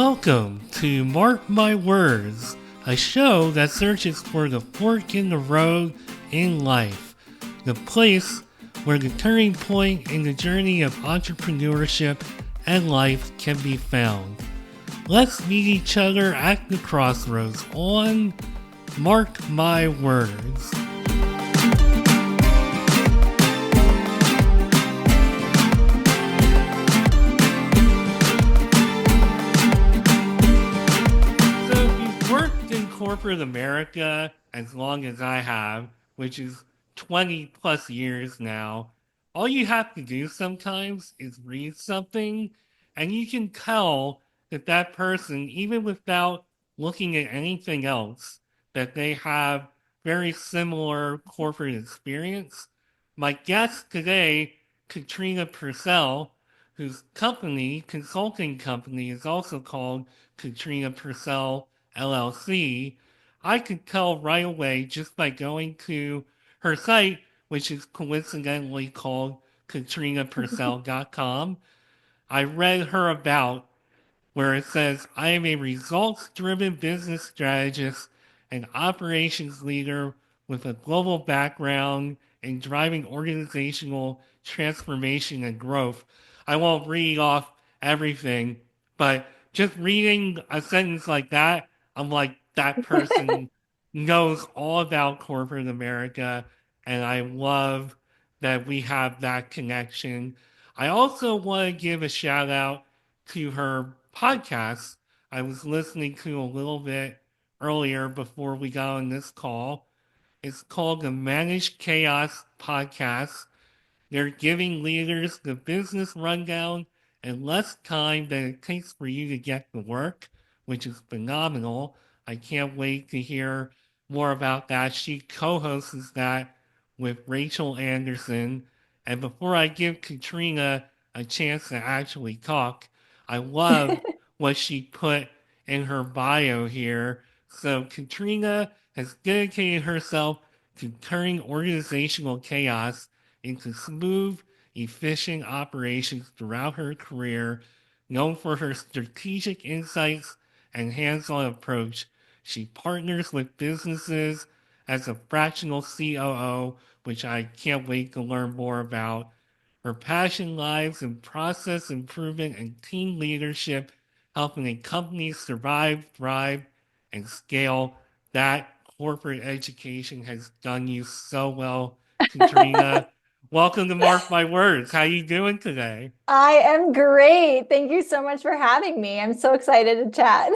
Welcome to Mark My Words, a show that searches for the fork in the road in life, the place where the turning point in the journey of entrepreneurship and life can be found. Let's meet each other at the crossroads on Mark My Words. Corporate America as long as I have, which is 20 plus years now, all you have to do sometimes is read something and you can tell that that person, even without looking at anything else, that they have very similar corporate experience. My guest today, Katrina Purcell, whose consulting company, is also called Katrina Purcell LLC. I could tell right away just by going to her site, which is coincidentally called KatrinaPurcell.com. I read her about where it says, I am a results-driven business strategist and operations leader with a global background in driving organizational transformation and growth. I won't read off everything, but just reading a sentence like that, I'm like, that person knows all about corporate America, and I love that we have that connection. I also want to give a shout out to her podcast. I was listening to a little bit earlier before we got on this call. It's called the Managed Chaos Podcast. They're giving leaders the business rundown in less time than it takes for you to get to work, which is phenomenal. I can't wait to hear more about that. She co-hosts that with Rachel Anderson. And before I give Katrina a chance to actually talk, I love what she put in her bio here. So Katrina has dedicated herself to turning organizational chaos into smooth, efficient operations throughout her career. Known for her strategic insights and hands-on approach, she partners with businesses as a fractional COO, which I can't wait to learn more about. Her passion lies in process improvement and team leadership, helping a company survive, thrive, and scale. That corporate education has done you so well, Katrina. Welcome to Mark My Words. How you doing today? I am great. Thank you so much for having me. I'm so excited to chat.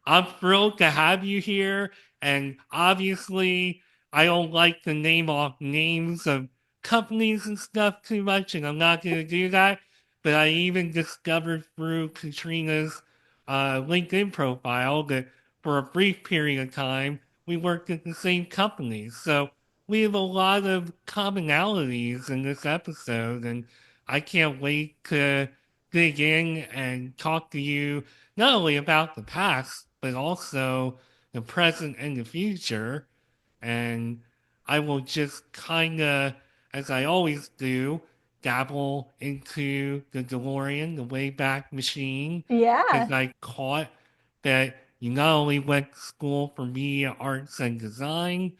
I'm thrilled to have you here. And obviously, I don't like to name off names of companies and stuff too much, and I'm not going to do that. But I even discovered through Katrina's LinkedIn profile that for a brief period of time, we worked at the same companies. So we have a lot of commonalities in this episode, and I can't wait to dig in and talk to you not only about the past, but also the present and the future. And I will just kind of, as I always do, dabble into the DeLorean, the Wayback Machine, because Yeah, I caught that you not only went to school for media arts and design,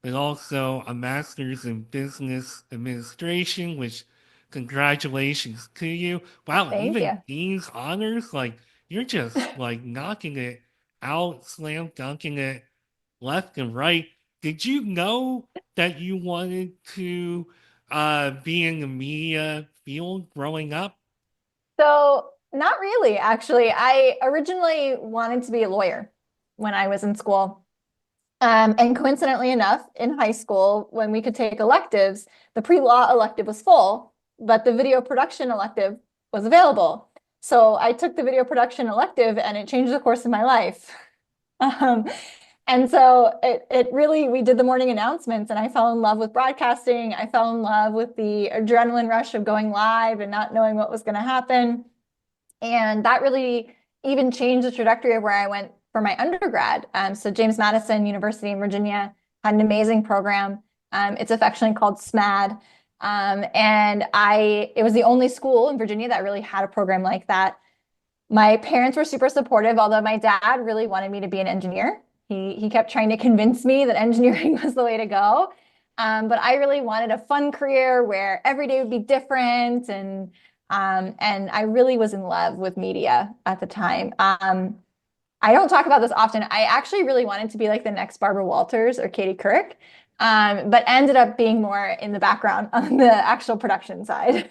but also a master's in business administration, which congratulations to you. Wow, thank even you. Dean's honors, like you're just like knocking it out, slam dunking it left and right. Did you know that you wanted to be in the media field growing up? So, not really, actually. I originally wanted to be a lawyer when I was in school. And coincidentally enough, in high school, when we could take electives, the pre-law elective was full, but the video production elective was available. So I took the video production elective and it changed the course of my life. Um, and so it really, we did the morning announcements and I fell in love with broadcasting. I fell in love with the adrenaline rush of going live and not knowing what was going to happen. And that really even changed the trajectory of where I went for my undergrad. So James Madison University in Virginia had an amazing program. It's affectionately called SMAD. And it was the only school in Virginia that really had a program like that. My parents were super supportive, although my dad really wanted me to be an engineer. He kept trying to convince me that engineering was the way to go. But I really wanted a fun career where every day would be different, and I really was in love with media at the time. I don't talk about this often. I actually really wanted to be like the next Barbara Walters or Katie Couric, but ended up being more in the background on the actual production side.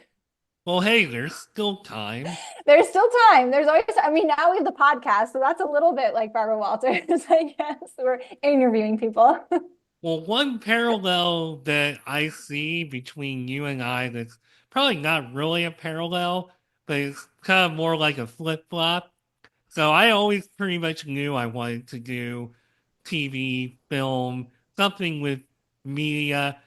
Well, hey, there's still time. There's still time. There's always, I mean, now we have the podcast, so that's a little bit like Barbara Walters, I guess. We're interviewing people. Well, one parallel that I see between you and I that's probably not really a parallel, but it's kind of more like a flip-flop. So I always pretty much knew I wanted to do TV, film, something with media.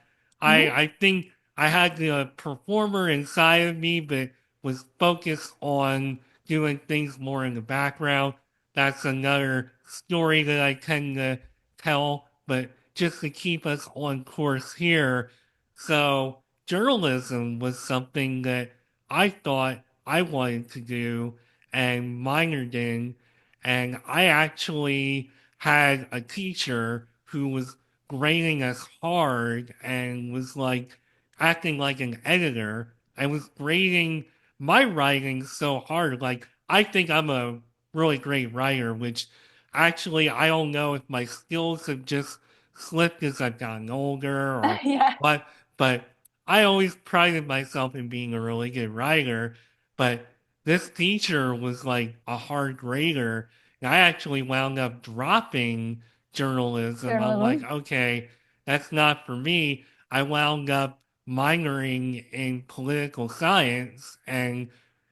Mhm. I think I had the performer inside of me, but was focused on doing things more in the background. That's another story that I tend to tell, but just to keep us on course here. So journalism was something that I thought I wanted to do and minored in. And I actually had a teacher who was grading us hard and was like acting like an editor and was grading my writing so hard. Like, I think I'm a really great writer, which actually I don't know if my skills have just slipped as I've gotten older or Yeah. what, but I always prided myself in being a really good writer. But this teacher was like a hard grader. And I actually wound up dropping journalism. I'm like, Journalism. okay, that's not for me. I wound up minoring in political science and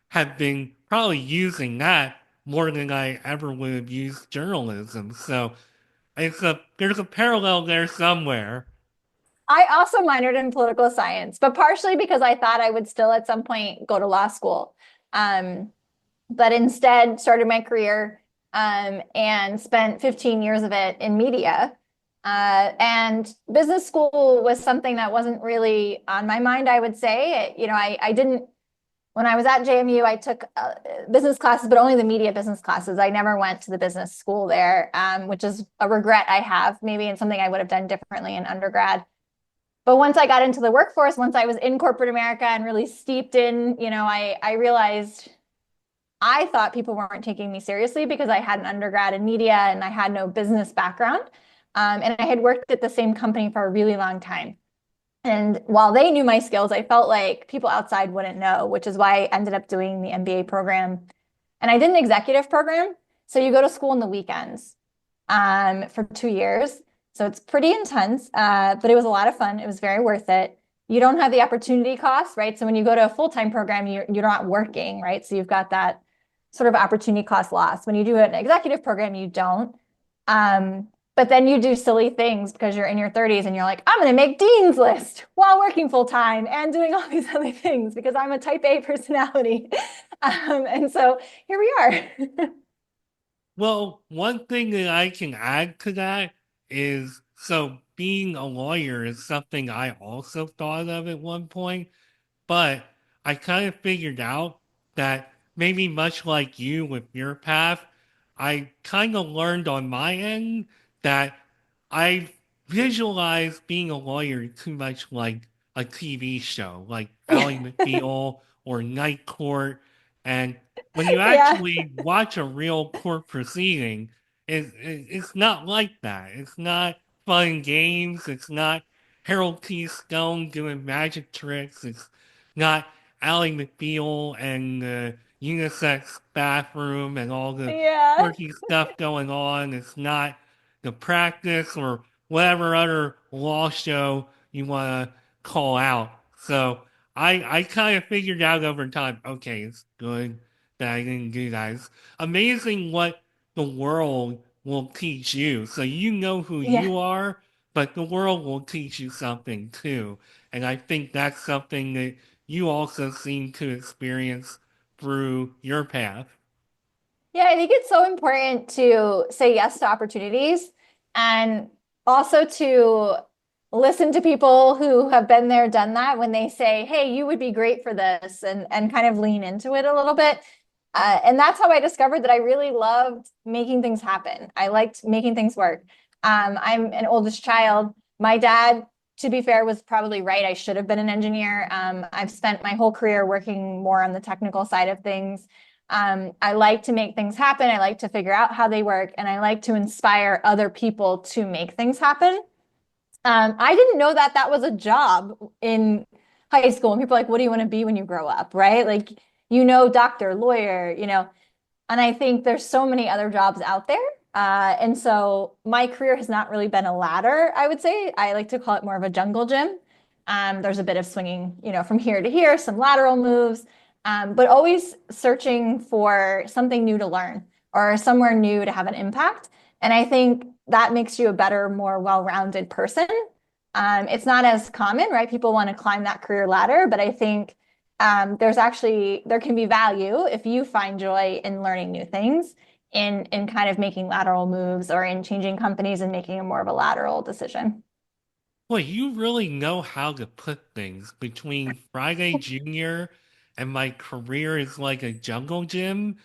have been probably using that more than I ever would have used journalism. So there's a parallel there somewhere. I also minored in political science, but partially because I thought I would still at some point go to law school. Um, but instead started my career and spent 15 years of it in media. And business school was something that wasn't really on my mind, I would say. I didn't, when I was at JMU, I took business classes, but only the media business classes. I never went to the business school there, which is a regret I have, maybe, and something I would have done differently in undergrad. But once I got into the workforce, once I was in corporate America and really steeped in, I realized I thought people weren't taking me seriously because I had an undergrad in media and I had no business background. And I had worked at the same company for a really long time. And while they knew my skills, I felt like people outside wouldn't know, which is why I ended up doing the MBA program. And I did an executive program. So you go to school on the weekends for 2 years. So it's pretty intense, but it was a lot of fun. It was very worth it. You don't have the opportunity cost, right? So when you go to a full-time program, you're not working, right? So you've got that sort of opportunity cost loss. When you do an executive program, you don't. But then you do silly things because you're in your 30s and you're like, I'm going to make Dean's List while working full time and doing all these other things because I'm a type A personality. And so here we are. Well, one thing that I can add to that is so being a lawyer is something I also thought of at one point. But I kind of figured out that maybe much like you with your path, I kind of learned on my end that I visualize being a lawyer too much like a TV show, like Ally McBeal or Night Court. And when you Yeah. actually watch a real court proceeding, it's not like that. It's not fun and games. It's not Harold T. Stone doing magic tricks. It's not Ally McBeal and the unisex bathroom and all the Yeah. quirky stuff going on. It's not the practice or whatever other law show you want to call out. So I kind of figured out over time, okay, it's good that I didn't do that. It's amazing what the world will teach you. So you know who Yeah. you are, but the world will teach you something too. And I think that's something that you also seem to experience through your path. Yeah, I think it's so important to say yes to opportunities and also to listen to people who have been there, done that when they say, hey, you would be great for this and kind of lean into it a little bit. And that's how I discovered that I really loved making things happen. I liked making things work. I'm an oldest child. My dad, to be fair, was probably right. I should have been an engineer. I've spent my whole career working more on the technical side of things. I like to make things happen. I like to figure out how they work, and I like to inspire other people to make things happen. I didn't know that that was a job in high school. And people are like, what do you want to be when you grow up? Right? Like, doctor, lawyer, and I think there's so many other jobs out there. And so my career has not really been a ladder, I would say. I like to call it more of a jungle gym. There's a bit of swinging, from here to here, some lateral moves, but always searching for something new to learn or somewhere new to have an impact. And I think that makes you a better, more well-rounded person. It's not as common, right? People want to climb that career ladder, but I think there can be value if you find joy in learning new things, in kind of making lateral moves or in changing companies and making a more of a lateral decision. Well, you really know how to put things between Friday Junior and my career is like a jungle gym.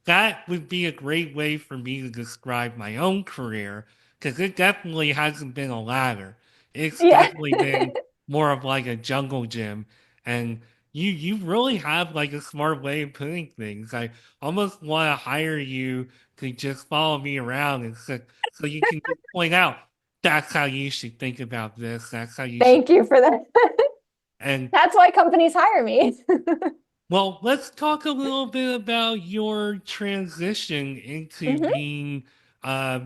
That would be a great way for me to describe my own career because it definitely hasn't been a ladder. It's Yeah. definitely been more of like a jungle gym. And you really have like a smart way of putting things. I almost want to hire you to just follow me around and so you can just point out that's how you should think about this. That's how you should. Thank you for that. And That's why companies hire me. well, let's talk a little bit about your transition into Mhm. being a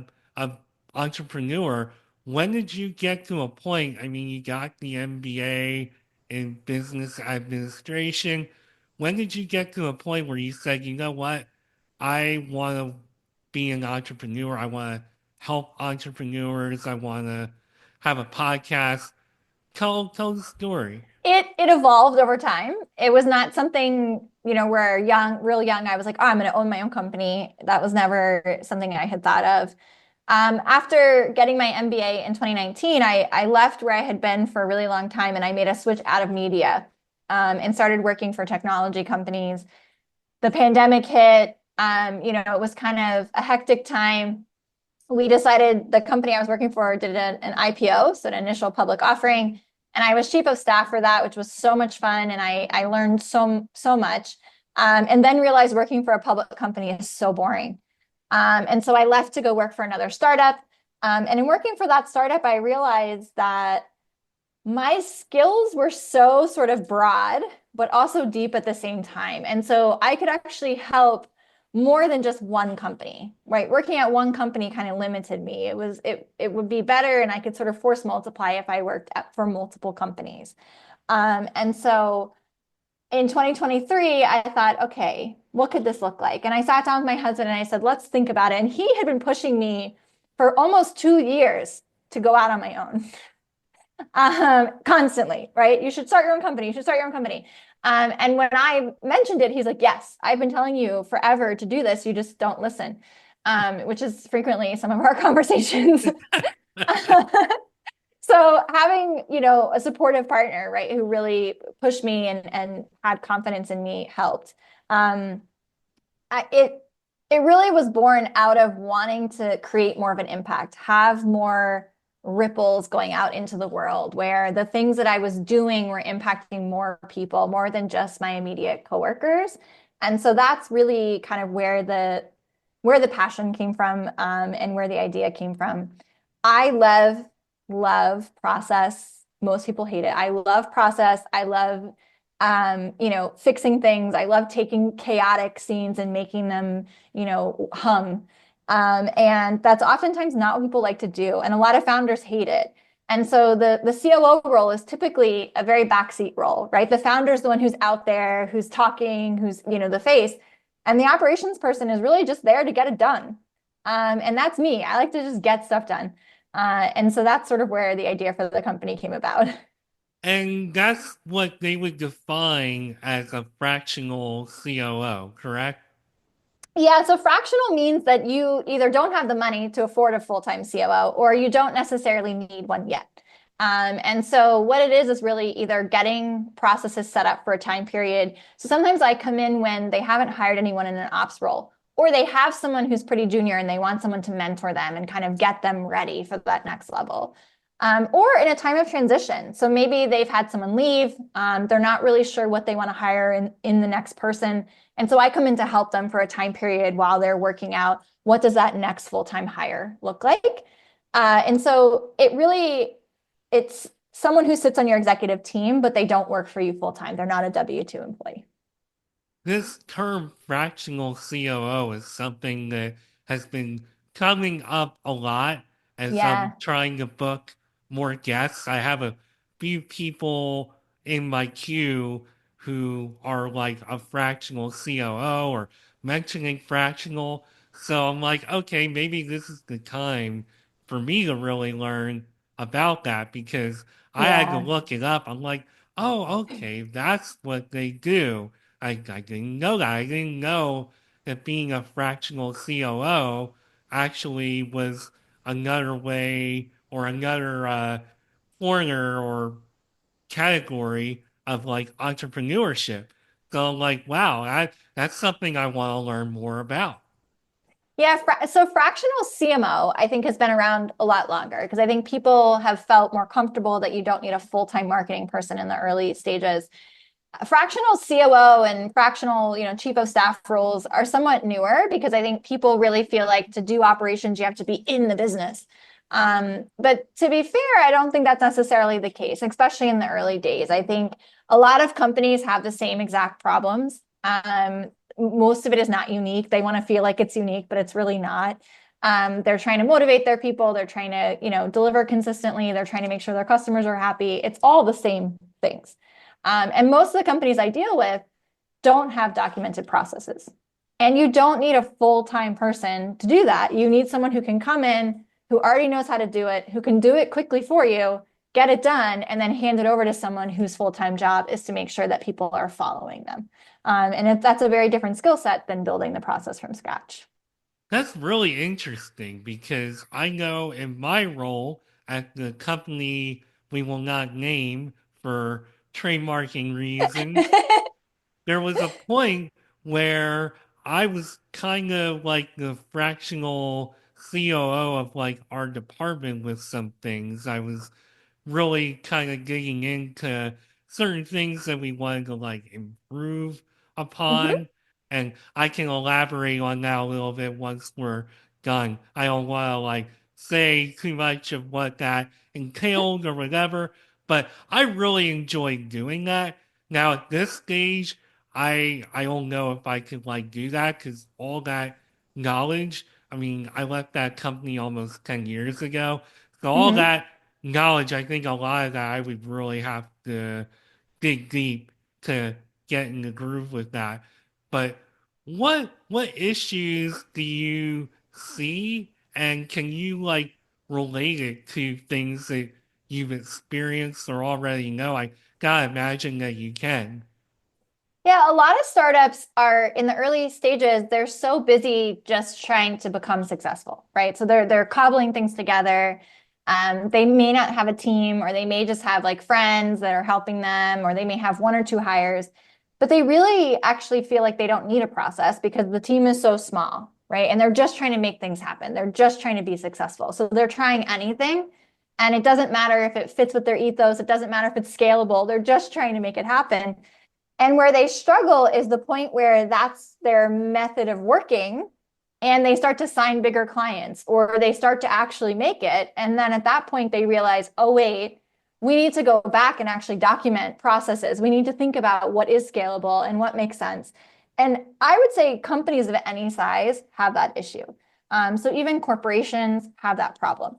entrepreneur. When did you get to a point? I mean, you got the MBA in business administration. When did you get to a point where you said, you know what? I want to be an entrepreneur. I want to help entrepreneurs. I want to have a podcast. Tell the story. It evolved over time. It was not something, where real young, I was like, oh, I'm going to own my own company. That was never something I had thought of. After getting my MBA in 2019, I left where I had been for a really long time and I made a switch out of media, and started working for technology companies. The pandemic hit. It was kind of a hectic time. We decided the company I was working for did an IPO, so an initial public offering. And I was chief of staff for that, which was so much fun. And I learned so much. And then realized working for a public company is so boring. And so I left to go work for another startup. And in working for that startup, I realized that my skills were so sort of broad, but also deep at the same time. And so I could actually help more than just one company, right? Working at one company kind of limited me. It would be better, and I could sort of force multiply if I worked for multiple companies. And so in 2023, I thought, okay, what could this look like? And I sat down with my husband and I said, let's think about it. And he had been pushing me for almost 2 years to go out on my own. Constantly, right? You should start your own company. You should start your own company. And when I mentioned it, he's like, yes, I've been telling you forever to do this. You just don't listen, which is frequently some of our conversations. So having, a supportive partner, right, who really pushed me and had confidence in me helped. Um, it it really was born out of wanting to create more of an impact, have more ripples going out into the world where the things that I was doing were impacting more people, more than just my immediate coworkers. And so that's really kind of where the passion came from, and where the idea came from. I love process. Most people hate it. I love process. I love fixing things. I love taking chaotic scenes and making them, hum. And that's oftentimes not what people like to do. And a lot of founders hate it. And so the COO role is typically a very backseat role, right? The founder is the one who's out there, who's talking, who's, the face. And the operations person is really just there to get it done. And that's me. I like to just get stuff done. And so that's sort of where the idea for the company came about. And that's what they would define as a fractional COO, correct? Yeah, so fractional means that you either don't have the money to afford a full-time COO or you don't necessarily need one yet. And so what it is really either getting processes set up for a time period. So sometimes I come in when they haven't hired anyone in an ops role, or they have someone who's pretty junior and they want someone to mentor them and kind of get them ready for that next level. Or in a time of transition. So maybe they've had someone leave. They're not really sure what they want to hire in the next person. And so I come in to help them for a time period while they're working out what does that next full-time hire look like. And so it's someone who sits on your executive team, but they don't work for you full time. They're not a W-2 employee. This term fractional COO is something that has been coming up a lot as I'm Yeah. trying to book more guests. I have a few people in my queue who are like a fractional COO or mentioning fractional. So I'm like, okay, maybe this is the time for me to really learn about that because I had to Yeah. look it up. I'm like, oh, okay, that's what they do. I didn't know that. I didn't know that being a fractional COO actually was another way or another corner or category of like entrepreneurship. So like, wow, that's something I want to learn more about. Yeah, so fractional CMO, I think, has been around a lot longer because I think people have felt more comfortable that you don't need a full-time marketing person in the early stages. Fractional COO and fractional, chief of staff roles are somewhat newer because I think people really feel like to do operations, you have to be in the business. But to be fair, I don't think that's necessarily the case, especially in the early days. I think a lot of companies have the same exact problems. Most of it is not unique. They want to feel like it's unique, but it's really not. They're trying to motivate their people. They're trying to, deliver consistently. They're trying to make sure their customers are happy. It's all the same things. And most of the companies I deal with don't have documented processes. And you don't need a full-time person to do that. You need someone who can come in, who already knows how to do it, who can do it quickly for you, get it done, and then hand it over to someone whose full-time job is to make sure that people are following them. That's a very different skill set than building the process from scratch. That's really interesting because I know in my role at the company we will not name for trademarking reasons, there was a point where I was kind of like the fractional COO of like our department with some things. I was really kind of digging into certain things that we wanted to like improve Mhm. upon. And I can elaborate on that a little bit once we're done. I don't want to like say too much of what that entailed or whatever, but I really enjoyed doing that. Now at this stage, I don't know if I could like do that because all that knowledge. I mean, I left that company almost 10 years ago, so all Mhm. that knowledge, I think a lot of that I would really have to dig deep to get in the groove with that. But what issues do you see, and can you like relate it to things that you've experienced or already know? I gotta imagine that you can. Yeah, a lot of startups are in the early stages, they're so busy just trying to become successful, right? So they're cobbling things together. They may not have a team, or they may just have like friends that are helping them, or they may have one or two hires, but they really actually feel like they don't need a process because the team is so small, right? And they're just trying to make things happen. They're just trying to be successful. So they're trying anything. And it doesn't matter if it fits with their ethos, it doesn't matter if it's scalable. They're just trying to make it happen. And where they struggle is the point where that's their method of working and they start to sign bigger clients or they start to actually make it. And then at that point, they realize, oh, wait, we need to go back and actually document processes. We need to think about what is scalable and what makes sense. And I would say companies of any size have that issue. So even corporations have that problem.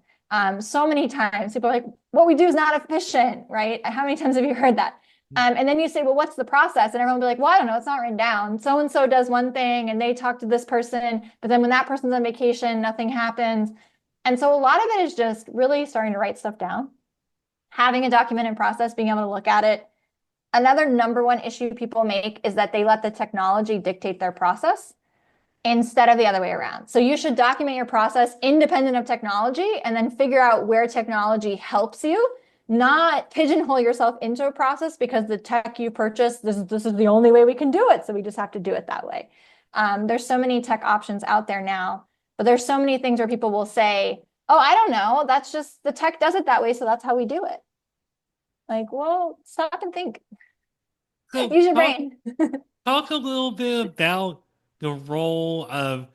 So many times people are like, what we do is not efficient, right? How many times have you heard that? And then you say, well, what's the process? And everyone will be like, well, I don't know. It's not written down. So and so does one thing and they talk to this person, but then when that person's on vacation, nothing happens. And so a lot of it is just really starting to write stuff down, having a documented process, being able to look at it. Another number one issue people make is that they let the technology dictate their process instead of the other way around. So you should document your process independent of technology and then figure out where technology helps you not pigeonhole yourself into a process because the tech you purchased, this is the only way we can do it. So we just have to do it that way. There's so many tech options out there now, but there's so many things where people will say, oh, I don't know. That's just the tech does it that way. So that's how we do it. Like, well, stop and think. So Use your talk brain. talk a little bit about the role of,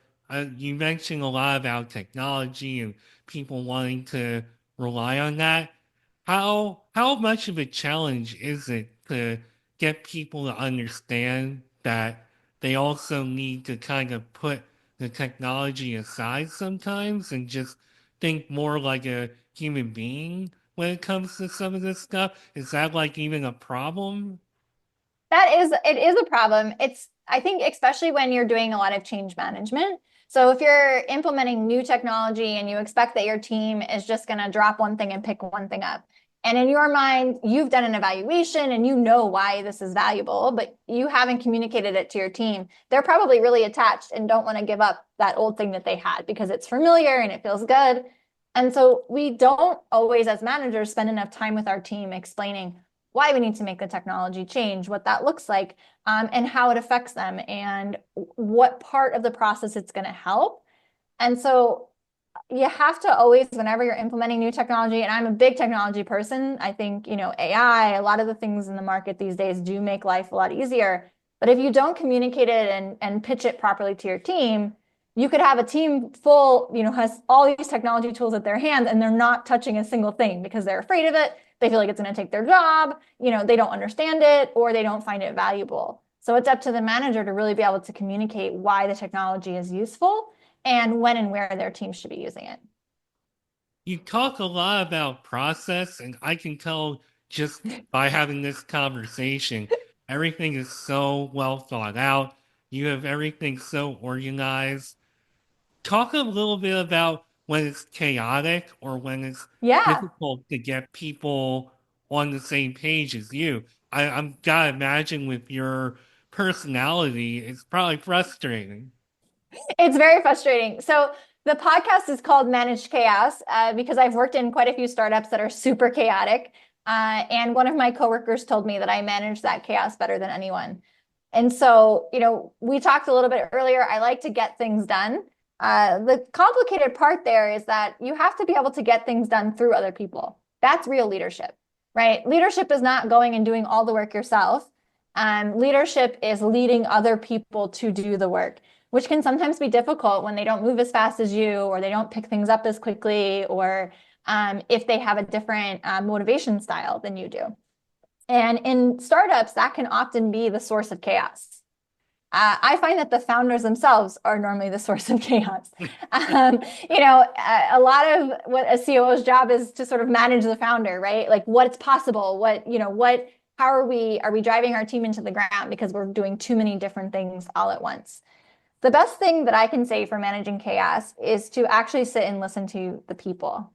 you mentioned a lot about technology and people wanting to rely on that. How much of a challenge is it to get people to understand that they also need to kind of put the technology aside sometimes and just think more like a human being when it comes to some of this stuff? Is that like even a problem? It is a problem. I think, especially when you're doing a lot of change management. So if you're implementing new technology and you expect that your team is just going to drop one thing and pick one thing up, and in your mind, you've done an evaluation and you know why this is valuable, but you haven't communicated it to your team, they're probably really attached and don't want to give up that old thing that they had because it's familiar and it feels good. And so we don't always, as managers, spend enough time with our team explaining why we need to make the technology change, what that looks like, and how it affects them, and what part of the process it's going to help. And so you have to always, whenever you're implementing new technology, and I'm a big technology person, I think, AI, a lot of the things in the market these days do make life a lot easier. But if you don't communicate it and pitch it properly to your team, you could have a team full, has all these technology tools at their hands and they're not touching a single thing because they're afraid of it. They feel like it's going to take their job, they don't understand it or they don't find it valuable. So it's up to the manager to really be able to communicate why the technology is useful and when and where their team should be using it. You talk a lot about process, and I can tell just by having this conversation, everything is so well thought out. You have everything so organized. Talk a little bit about when it's chaotic or when it's Yeah, difficult to get people on the same page as you. I'm gotta imagine with your personality, it's probably frustrating. it's very frustrating. So the podcast is called Managed Chaos because I've worked in quite a few startups that are super chaotic. And one of my coworkers told me that I manage that chaos better than anyone. And so, we talked a little bit earlier. I like to get things done. The complicated part there is that you have to be able to get things done through other people. That's real leadership, right? Leadership is not going and doing all the work yourself. Leadership is leading other people to do the work, which can sometimes be difficult when they don't move as fast as you, or they don't pick things up as quickly, or if they have a different motivation style than you do. And in startups, that can often be the source of chaos. I find that the founders themselves are normally the source of chaos. A lot of what a COO's job is to sort of manage the founder, right? Like what's possible, how are we driving our team into the ground because we're doing too many different things all at once. The best thing that I can say for managing chaos is to actually sit and listen to the people.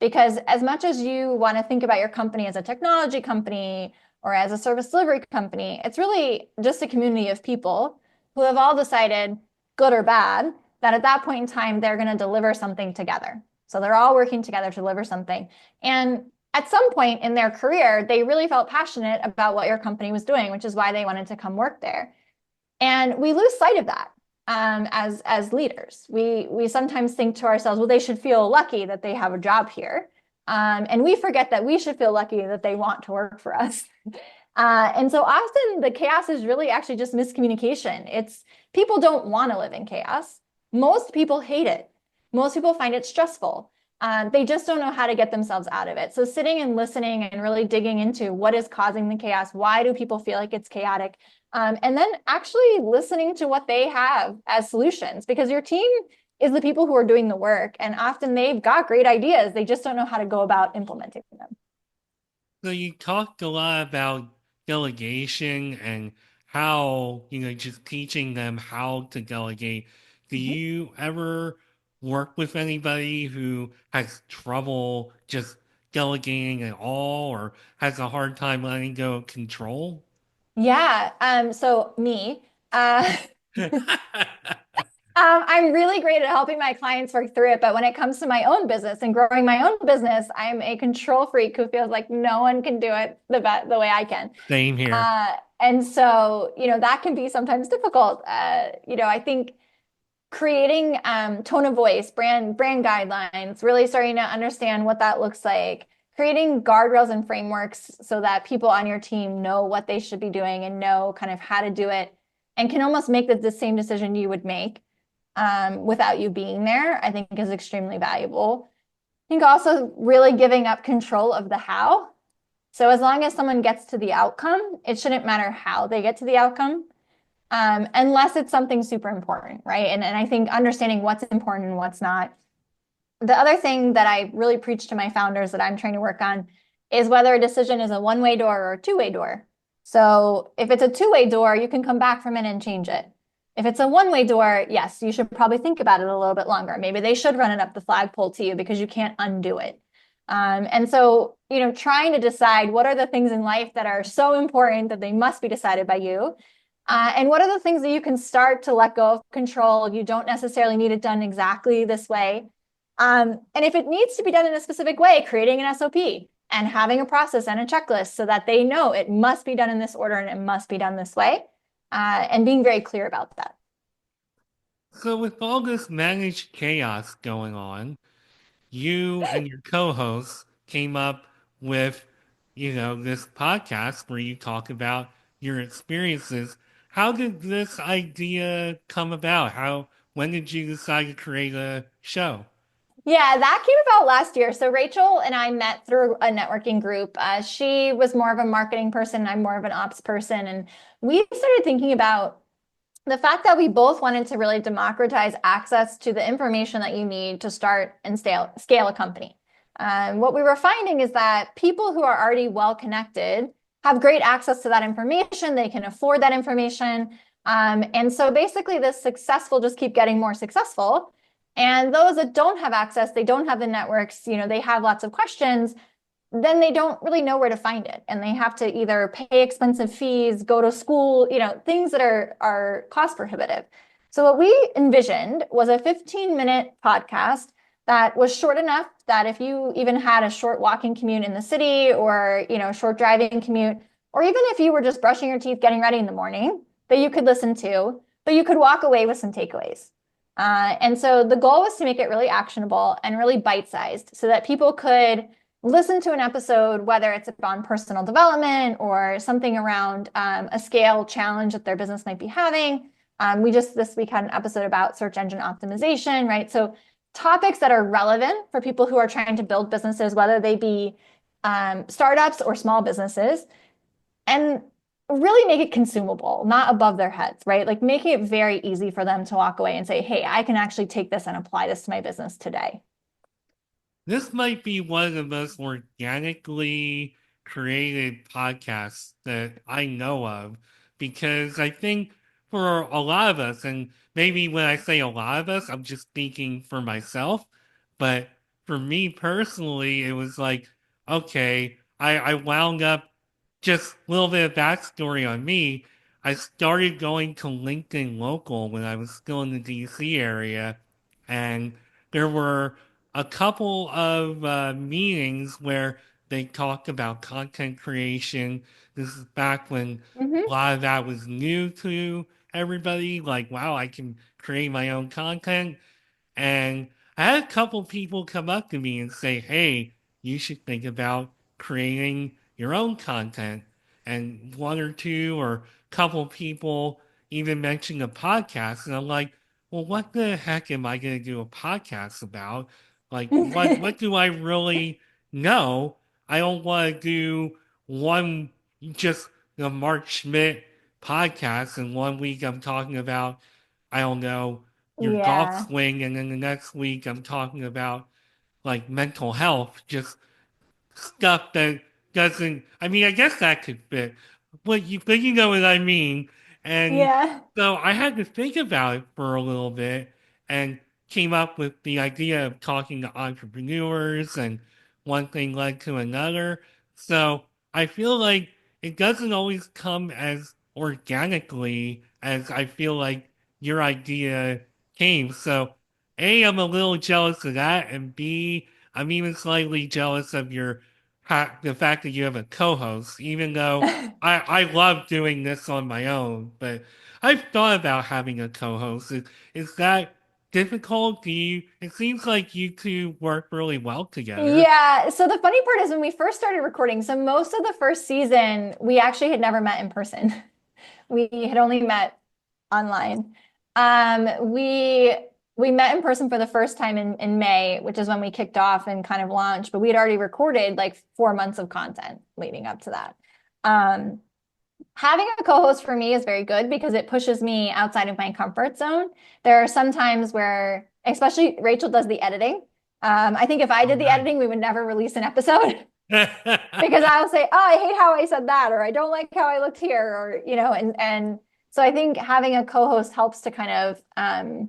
Because as much as you want to think about your company as a technology company or as a service delivery company, it's really just a community of people who have all decided, good or bad, that at that point in time, they're going to deliver something together. So they're all working together to deliver something. And at some point in their career, they really felt passionate about what your company was doing, which is why they wanted to come work there. And we lose sight of that as leaders. We sometimes think to ourselves, well, they should feel lucky that they have a job here. And we forget that we should feel lucky that they want to work for us. And so often the chaos is really actually just miscommunication. It's people don't want to live in chaos. Most people hate it. Most people find it stressful. They just don't know how to get themselves out of it. So sitting and listening and really digging into what is causing the chaos, why do people feel like it's chaotic? And then actually listening to what they have as solutions, because your team is the people who are doing the work. And often they've got great ideas. They just don't know how to go about implementing them. So you talked a lot about delegation and how, just teaching them how to delegate. Do Mhm. you ever work with anybody who has trouble just delegating at all or has a hard time letting go of control? Yeah. So me, uh, I'm really great at helping my clients work through it, but when it comes to my own business and growing my own business, I'm a control freak who feels like no one can do it the way I can. Same here. And so, that can be sometimes difficult. I think creating tone of voice, brand guidelines, really starting to understand what that looks like, creating guardrails and frameworks so that people on your team know what they should be doing and know kind of how to do it and can almost make the same decision you would make without you being there, I think is extremely valuable. I think also really giving up control of the how. So as long as someone gets to the outcome, it shouldn't matter how they get to the outcome, unless it's something super important, right? And I think understanding what's important and what's not. The other thing that I really preach to my founders that I'm trying to work on is whether a decision is a one-way door or a two-way door. So if it's a two-way door, you can come back from it and change it. If it's a one-way door, yes, you should probably think about it a little bit longer. Maybe they should run it up the flagpole to you because you can't undo it. And so, trying to decide what are the things in life that are so important that they must be decided by you. And what are the things that you can start to let go of control? You don't necessarily need it done exactly this way. And if it needs to be done in a specific way, creating an SOP and having a process and a checklist so that they know it must be done in this order and it must be done this way, and being very clear about that. So with all this managed chaos going on, you and your co-hosts came up with, this podcast where you talk about your experiences. How did this idea come about? When did you decide to create a show? Yeah, that came about last year. So Rachel and I met through a networking group. She was more of a marketing person, I'm more of an ops person. And we started thinking about the fact that we both wanted to really democratize access to the information that you need to start and scale a company. What we were finding is that people who are already well connected have great access to that information. They can afford that information. And so basically, the successful just keep getting more successful. And those that don't have access, they don't have the networks, they have lots of questions, then they don't really know where to find it. And they have to either pay expensive fees, go to school, things that are cost prohibitive. So what we envisioned was a 15-minute podcast that was short enough that if you even had a short walking commute in the city or, short driving commute, or even if you were just brushing your teeth, getting ready in the morning, that you could listen to, but you could walk away with some takeaways. And so the goal was to make it really actionable and really bite-sized so that people could listen to an episode, whether it's on personal development or something around a scale challenge that their business might be having. We just this week had an episode about search engine optimization, right? So topics that are relevant for people who are trying to build businesses, whether they be startups or small businesses, and really make it consumable, not above their heads, right? Like making it very easy for them to walk away and say, hey, I can actually take this and apply this to my business today. This might be one of the most organically created podcasts that I know of because I think for a lot of us, and maybe when I say a lot of us, I'm just speaking for myself, but for me personally, it was like, okay, I wound up just a little bit of backstory on me. I started going to LinkedIn Local when I was still in the DC area, and there were a couple of meetings where they talked about content creation. This is back when a Mm-hmm. lot of that was new to everybody. Like, wow, I can create my own content. And I had a couple people come up to me and say, hey, you should think about creating your own content. And one or two or couple people even mentioned a podcast. And I'm like, well, what the heck am I going to do a podcast about? Like, what do I really know? I don't want to do one, just the Mark Schmidt podcast. And one week I'm talking about, I don't know, your golf Yeah. swing, and then the next week I'm talking about like mental health, just stuff that doesn't. I mean, I guess that could fit, but you know what I mean. And Yeah. so I had to think about it for a little bit, and came up with the idea of talking to entrepreneurs, and one thing led to another. So I feel like it doesn't always come as organically as I feel like your idea came. So, A, I'm a little jealous of that, and B, I'm even slightly jealous of the fact that you have a co-host, even though I love doing this on my own. But I've thought about having a co-host. Is that difficult? It seems like you two work really well together. Yeah. So the funny part is when we first started recording, so most of the first season, we actually had never met in person. We had only met online. We met in person for the first time in May, which is when we kicked off and kind of launched, but we had already recorded like 4 months of content leading up to that. Um, Having a co-host for me is very good because it pushes me outside of my comfort zone. There are some times where, especially Rachel does the editing. I think if I Oh, did the nice. editing, we would never release an episode because I'll say, "Oh, I hate how I said that," or "I don't like how I looked here," or and so I think having a co-host helps to kind of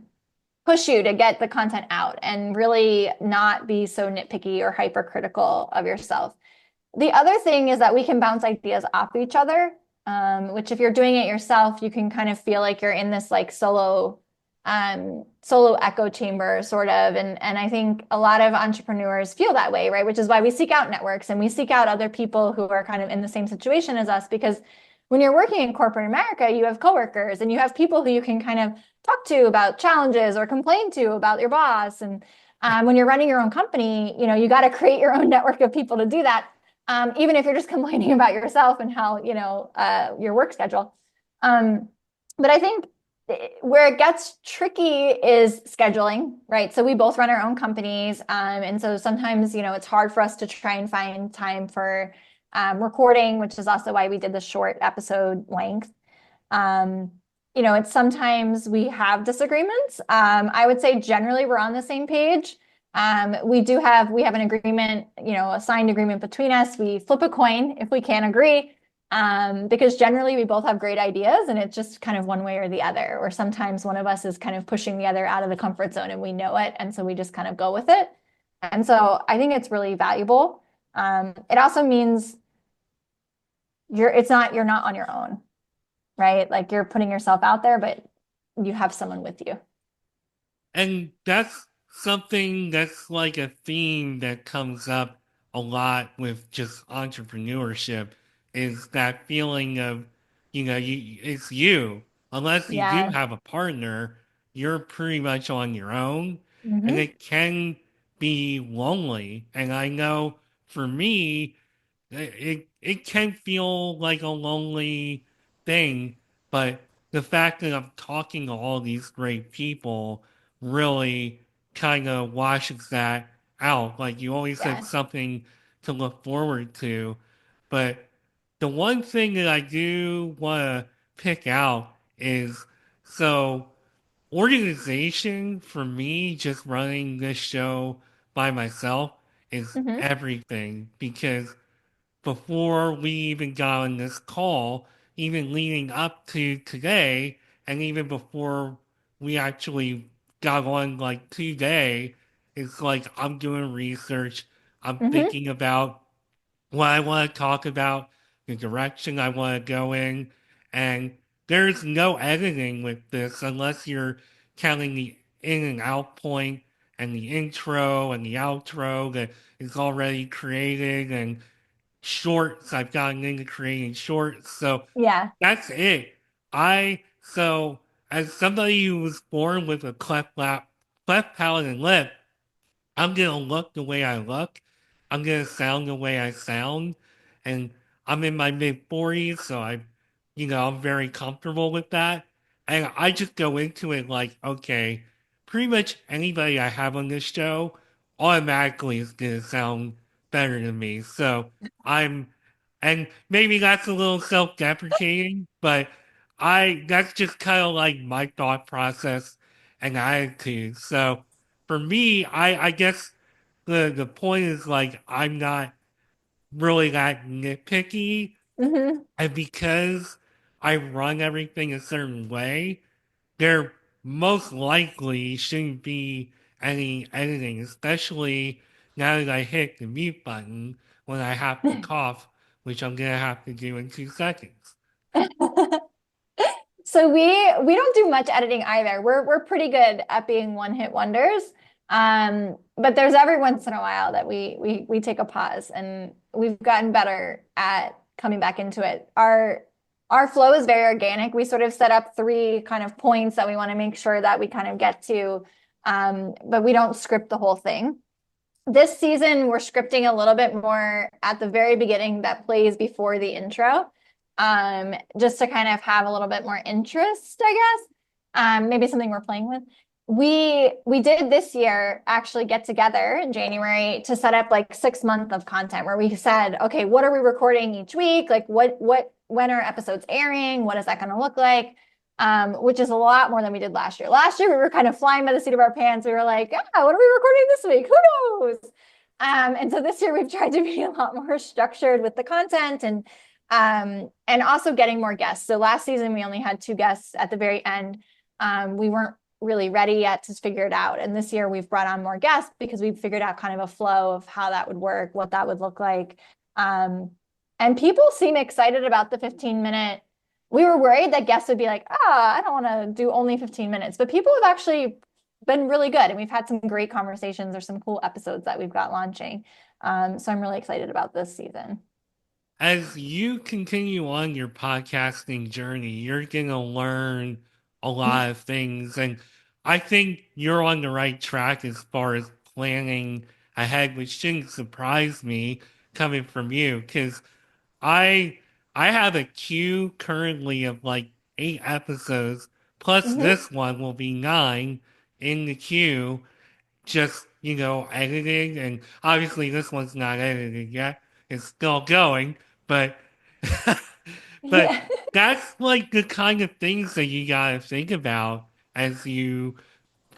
push you to get the content out and really not be so nitpicky or hypercritical of yourself. The other thing is that we can bounce ideas off each other, which if you're doing it yourself, you can kind of feel like you're in this like solo echo chamber sort of. And I think a lot of entrepreneurs feel that way, right? Which is why we seek out networks and we seek out other people who are kind of in the same situation as us, because when you're working in corporate America, you have coworkers and you have people who you can kind of talk to about challenges or complain to about your boss. And when you're running your own company, you got to create your own network of people to do that, even if you're just complaining about yourself and how, your work schedule. But I think where it gets tricky is scheduling, right? So we both run our own companies. And so sometimes, it's hard for us to try and find time for recording, which is also why we did the short episode length. Um, it's sometimes we have disagreements. I would say generally we're on the same page. We have an agreement, a signed agreement between us. We flip a coin if we can't agree, because generally we both have great ideas and it's just kind of one way or the other. Or sometimes one of us is kind of pushing the other out of the comfort zone and we know it. And so we just kind of go with it. And so I think it's really valuable. It also means you're not on your own, right? Like you're putting yourself out there, but you have someone with you. And that's something that's like a theme that comes up a lot with just entrepreneurship is that feeling of, it's you. Unless you do Yeah. have a partner, you're pretty much on your own. And Hmm. it can be lonely. And I know for me, it can feel like a lonely thing, but the fact that I'm talking to all these great people really kind of washes that out. Like you always have Yeah. something to look forward to. But the one thing that I do want to pick out is so organization for me, just running this show by myself is Hmm. everything because before we even got on this call, even leading up to today, and even before we actually got on like today, it's like I'm doing research, I'm Hmm. thinking about what I want to talk about, the direction I want to go in, and there's no editing with this unless you're counting the in and out point and the intro and the outro that is already created and shorts. I've gotten into creating shorts. So Yeah. that's it. So as somebody who was born with a cleft palate and lip, I'm gonna look the way I look. I'm gonna sound the way I sound. And I'm in my mid 40s, so I'm very comfortable with that. And I just go into it like, okay, pretty much anybody I have on this show automatically is gonna sound better than me. So I'm, and maybe that's a little self-deprecating, but that's just kind of like my thought process and attitude. So, for me, I guess the point is like I'm not really that nitpicky, Hmm. and because I run everything a certain way, there most likely shouldn't be any editing, especially now that I hit the mute button when I have to cough, which I'm gonna have to do in 2 seconds. So we don't do much editing either. We're pretty good at being one hit wonders. But there's every once in a while that we take a pause, and we've gotten better at coming back into it. Our flow is very organic. We sort of set up three kind of points that we want to make sure that we kind of get to, but we don't script the whole thing. This season, we're scripting a little bit more at the very beginning that plays before the intro, just to kind of have a little bit more interest, I guess. Maybe something we're playing with. We did this year actually get together in January to set up like 6 months of content where we said, okay, what are we recording each week? Like when are episodes airing? What is that going to look like? Which is a lot more than we did last year. Last year, we were kind of flying by the seat of our pants. We were like, what are we recording this week? Who knows? And so this year, we've tried to be a lot more structured with the content and also getting more guests. So last season, we only had 2 guests at the very end. We weren't really ready yet to figure it out. And this year, we've brought on more guests because we've figured out kind of a flow of how that would work, what that would look like. And people seem excited about the 15-minute. We were worried that guests would be like, I don't want to do only 15 minutes. But people have actually been really good. And we've had some great conversations. There's some cool episodes that we've got launching. So I'm really excited about this season. As you continue on your podcasting journey, you're going to learn a lot of things. And I think you're on the right track as far as planning ahead, which shouldn't surprise me coming from you because I I have a queue currently of like 8 episodes, plus Mhm. this one will be 9 in the queue, just, editing. And obviously this one's not edited yet. It's still going, but but Yeah. that's like the kind of things that you gotta think about as you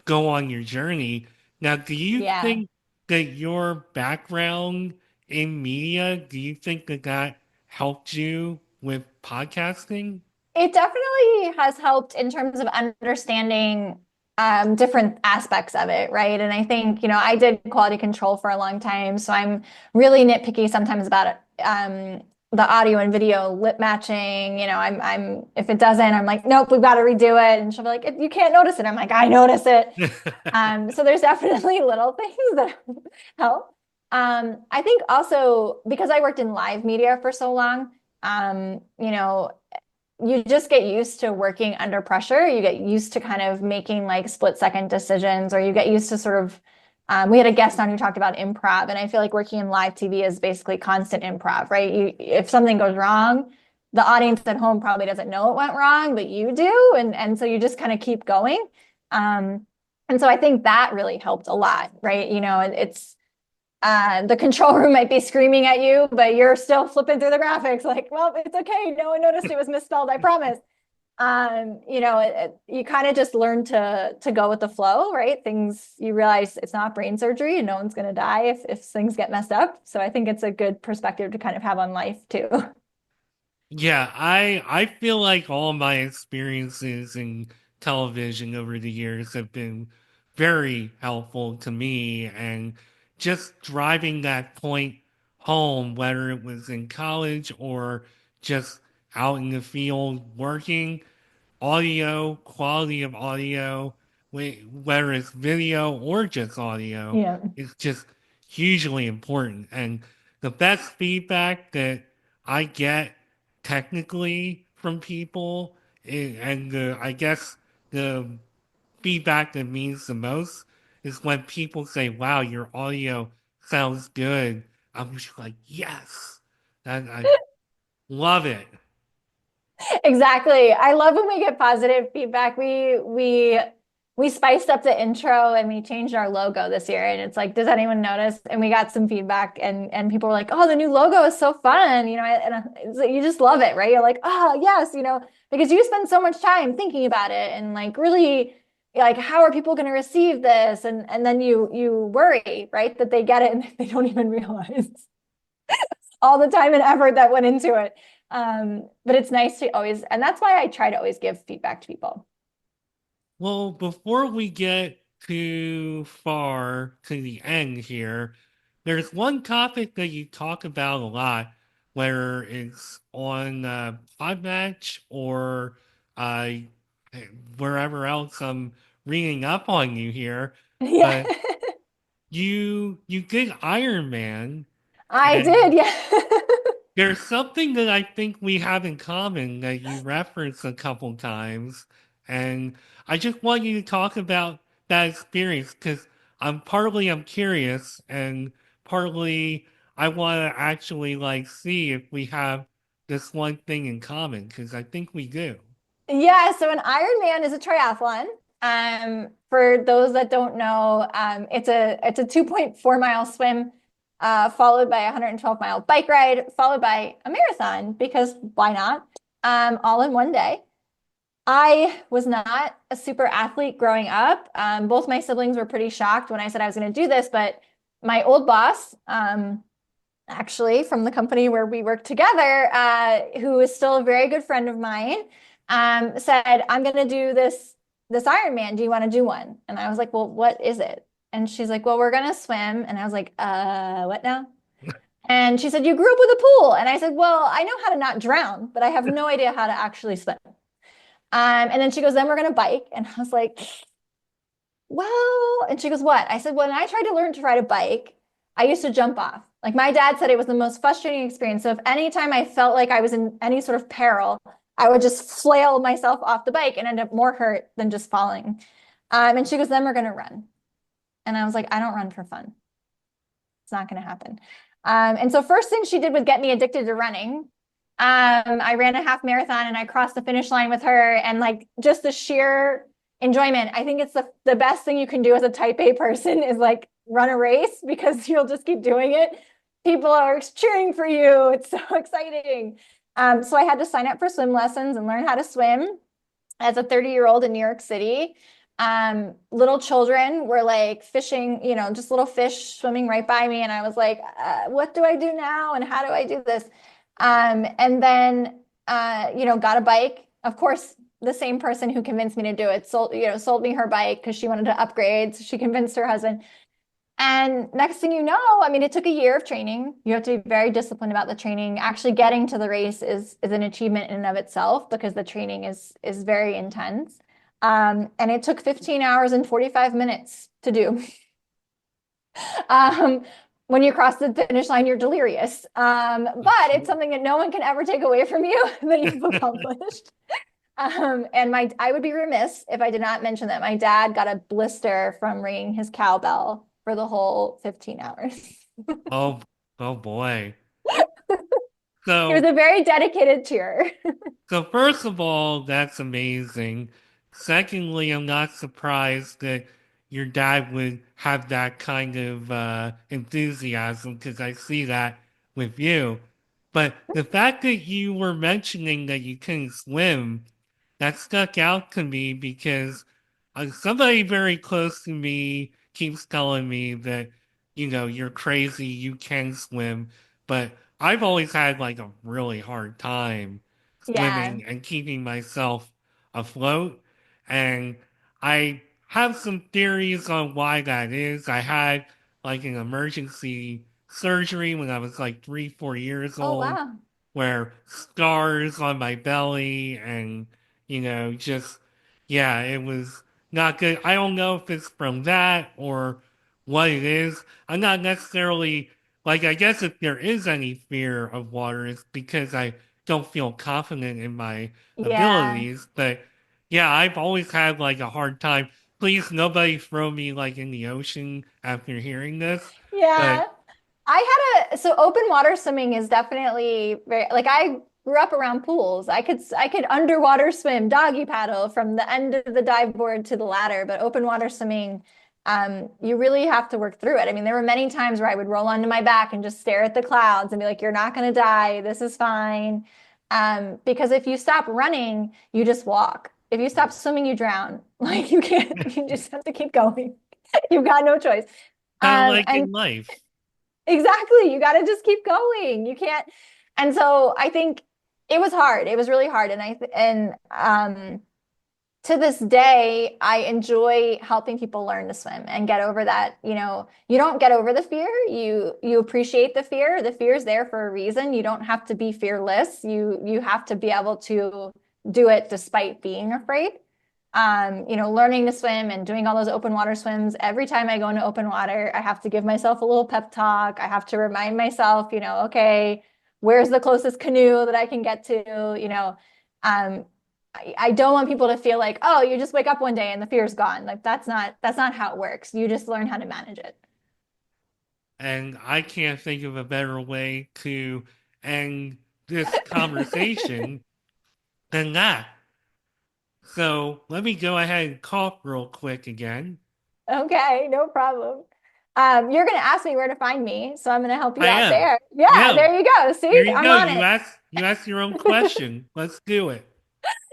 go on your journey. Now, do you Yeah. think that your background in media, do you think that that helped you with podcasting? It definitely has helped in terms of understanding different aspects of it, right? And I think, I did quality control for a long time, so I'm really nitpicky sometimes about it. The audio and video lip matching, I'm if it doesn't, I'm like, nope, we've got to redo it. And she'll be like, you can't notice it. I'm like, I notice it. So there's definitely little things that help. I think also because I worked in live media for so long, you just get used to working under pressure. You get used to kind of making like split-second decisions, or you get used to sort of, we had a guest on who talked about improv, and I feel like working in live TV is basically constant improv, right? If something goes wrong, the audience at home probably doesn't know it went wrong, but you do. And so you just kind of keep going. And so I think that really helped a lot, right? It's the control room might be screaming at you, but you're still flipping through the graphics like, well, it's okay. No one noticed it was misspelled, I promise. You kind of just learn to go with the flow, right? Things you realize it's not brain surgery and no one's going to die if things get messed up. So I think it's a good perspective to kind of have on life too. Yeah, I feel like all my experiences in television over the years have been very helpful to me, and just driving that point home, whether it was in college or just out in the field working, audio, quality of audio, whether it's video or just audio, Yeah. is just hugely important. And the best feedback that I get technically from people, and I guess the feedback that means the most is when people say, "Wow, your audio sounds good." I'm just like, "Yes, I love it." Exactly. I love when we get positive feedback. We spiced up the intro and we changed our logo this year. And it's like, does anyone notice? And we got some feedback, and people were like, "Oh, the new logo is so fun." And it's like, you just love it, right? You're like, "Oh, yes," because you spend so much time thinking about it and like really like, how are people going to receive this? And then you worry, right, that they get it and they don't even realize all the time and effort that went into it. But it's nice to always, and that's why I try to always give feedback to people. Well, before we get too far to the end here, there's one topic that you talk about a lot, whether it's on Podmatch or uh, wherever else I'm reading up on you here, Yeah. but you did Iron Man, I did, and yeah. there's something that I think we have in common that you referenced a couple times, and I just want you to talk about that experience because I'm curious, and partly I want to actually like see if we have this one thing in common because I think we do. Yeah, so an Ironman is a triathlon. For those that don't know, it's a 2.4 mile swim, followed by a 112-mile bike ride, followed by a marathon because why not? All in one day. I was not a super athlete growing up. Both my siblings were pretty shocked when I said I was going to do this, but my old boss, actually from the company where we worked together, who is still a very good friend of mine, said, "I'm going to do this Ironman. Do you want to do one?" And I was like, "Well, what is it?" And she's like, "Well, we're going to swim." And I was like, what now?" And she said, "You grew up with a pool." And I said, "Well, I know how to not drown, but I have no idea how to actually swim." And then she goes, "Then we're going to bike." And I was like, "Well," and she goes, "What?" I said, "When I tried to learn to ride a bike, I used to jump off. Like my dad said it was the most frustrating experience. So if anytime I felt like I was in any sort of peril, I would just flail myself off the bike and end up more hurt than just falling." And she goes, "Then we're going to run." And I was like, "I don't run for fun. It's not going to happen." And so first thing she did was get me addicted to running. I ran a half marathon and I crossed the finish line with her, and like just the sheer enjoyment. I think it's the best thing you can do as a type A person is like run a race because you'll just keep doing it. People are cheering for you. It's so exciting. So I had to sign up for swim lessons and learn how to swim as a 30-year-old in New York City. Little children were like fishing, just little fish swimming right by me. And I was like, what do I do now? And how do I do this? And then, got a bike. Of course, the same person who convinced me to do it sold me her bike because she wanted to upgrade. So she convinced her husband. And next thing you know, I mean, it took a year of training. You have to be very disciplined about the training. Actually, getting to the race is an achievement in and of itself because the training is very intense. And it took 15 hours and 45 minutes to do. Um, when you cross the finish line, you're delirious. But it's something that no one can ever take away from you that you've accomplished. And I would be remiss if I did not mention that my dad got a blister from ringing his cowbell for the whole 15 hours. Oh, oh boy. He was So a very dedicated cheerer. So first of all, that's amazing. Secondly, I'm not surprised that your dad would have that kind of enthusiasm because I see that with you. But the fact that you were mentioning that you couldn't swim, that stuck out to me because somebody very close to me keeps telling me that, you're crazy, you can swim. But I've always had like a really hard time Yeah. swimming and keeping myself afloat. And I have some theories on why that is. I had like an emergency surgery when I was like 3, 4 years Oh, old, wow. where scars on my belly and, just, yeah, it was not good. I don't know if it's from that or what it is. I'm not necessarily like, I guess if there is any fear of water, it's because I don't feel confident in my Yeah. abilities. But yeah, I've always had like a hard time. Please, nobody throw me like in the ocean after hearing this. Yeah. But So open water swimming is definitely very, like I grew up around pools. I could underwater swim, doggy paddle from the end of the dive board to the ladder, but open water swimming, you really have to work through it. I mean, there were many times where I would roll onto my back and just stare at the clouds and be like, "You're not going to die. This is fine." Because if you stop running, you just walk. If you stop swimming, you drown. Like you can't, you just have to keep going. You've got no choice. kind of like And in life. exactly. You got to just keep going. You can't. And so I think it was hard. It was really hard. And to this day, I enjoy helping people learn to swim and get over that. You don't get over the fear. You appreciate the fear. The fear is there for a reason. You don't have to be fearless. You have to be able to do it despite being afraid. Learning to swim and doing all those open water swims. Every time I go into open water, I have to give myself a little pep talk. I have to remind myself, okay, where's the closest canoe that I can get to? I don't want people to feel like, oh, you just wake up one day and the fear's gone. Like that's not how it works. You just learn how to manage it. And I can't think of a better way to end this conversation than that. So let me go ahead and cough real quick again. Okay, no problem. You're going to ask me where to find me, so I'm going to help you I out am. there. Yeah, Yeah, there you go. here See, you I'm go. on You it. ask your own question. Let's do it.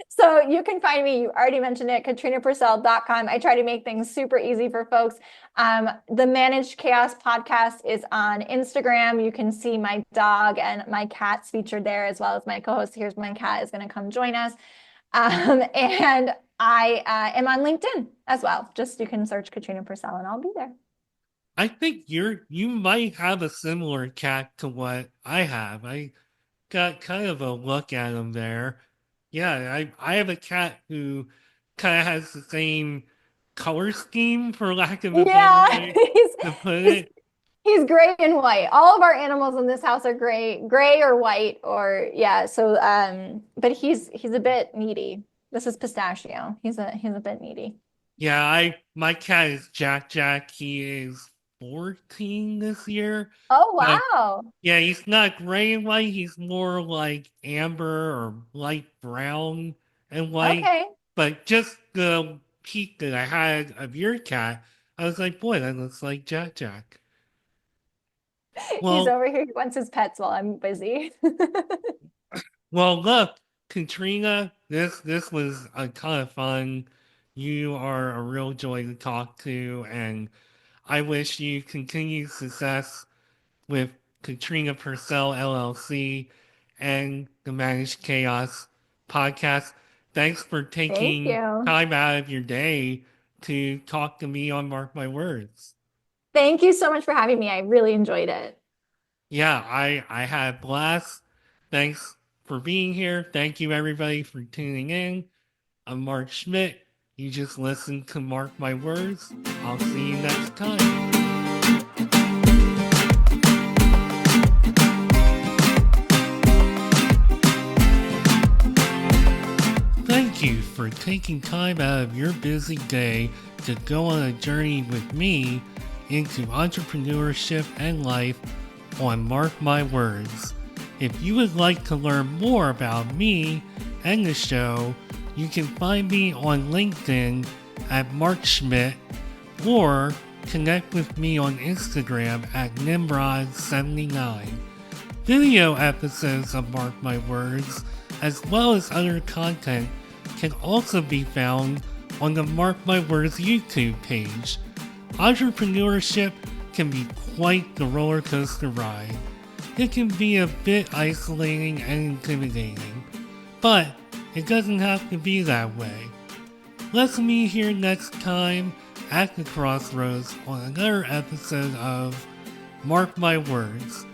So you can find me, you already mentioned it, KatrinaPurcell.com. I try to make things super easy for folks. The Managed Chaos podcast is on Instagram. You can see my dog and my cats featured there, as well as my co-host, Here's My Cat, is going to come join us. And I am on LinkedIn as well. Just you can search Katrina Purcell and I'll be there. I think you might have a similar cat to what I have. I got kind of a look at him there. Yeah, I have a cat who kind of has the same color scheme, for lack of a better Yeah, way to put he's it. he's gray and white. All of our animals in this house are gray or white or yeah. So but he's a bit needy. This is Pistachio. He's a bit needy. Yeah, my cat is Jack Jack. He is 14 this year. Oh But wow. yeah, he's not gray and white. He's more like amber or light brown and white. Okay. But just the peek that I had of your cat, I was like, boy, that looks like Jack Jack. He's Well, over here. He wants his pets while I'm busy. well, look, Katrina, this was a ton of fun. You are a real joy to talk to, and I wish you continued success with Katrina Purcell LLC and the Managed Chaos podcast. Thanks for Thank taking you. time out of your day to talk to me on Mark My Words. Thank you so much for having me. I really enjoyed it. Yeah, I had a blast. Thanks for being here. Thank you everybody for tuning in. I'm Mark Schmidt. You just listened to Mark My Words. I'll see you next time. Thank you for taking time out of your busy day to go on a journey with me into entrepreneurship and life on Mark My Words. If you would like to learn more about me and the show, you can find me on LinkedIn at Mark Schmidt or connect with me on Instagram at Nimrod79. Video episodes of Mark My Words, as well as other content, can also be found on the Mark My Words YouTube page. Entrepreneurship can be quite the roller coaster ride. It can be a bit isolating and intimidating, but it doesn't have to be that way. Let's meet here next time at the crossroads on another episode of Mark My Words.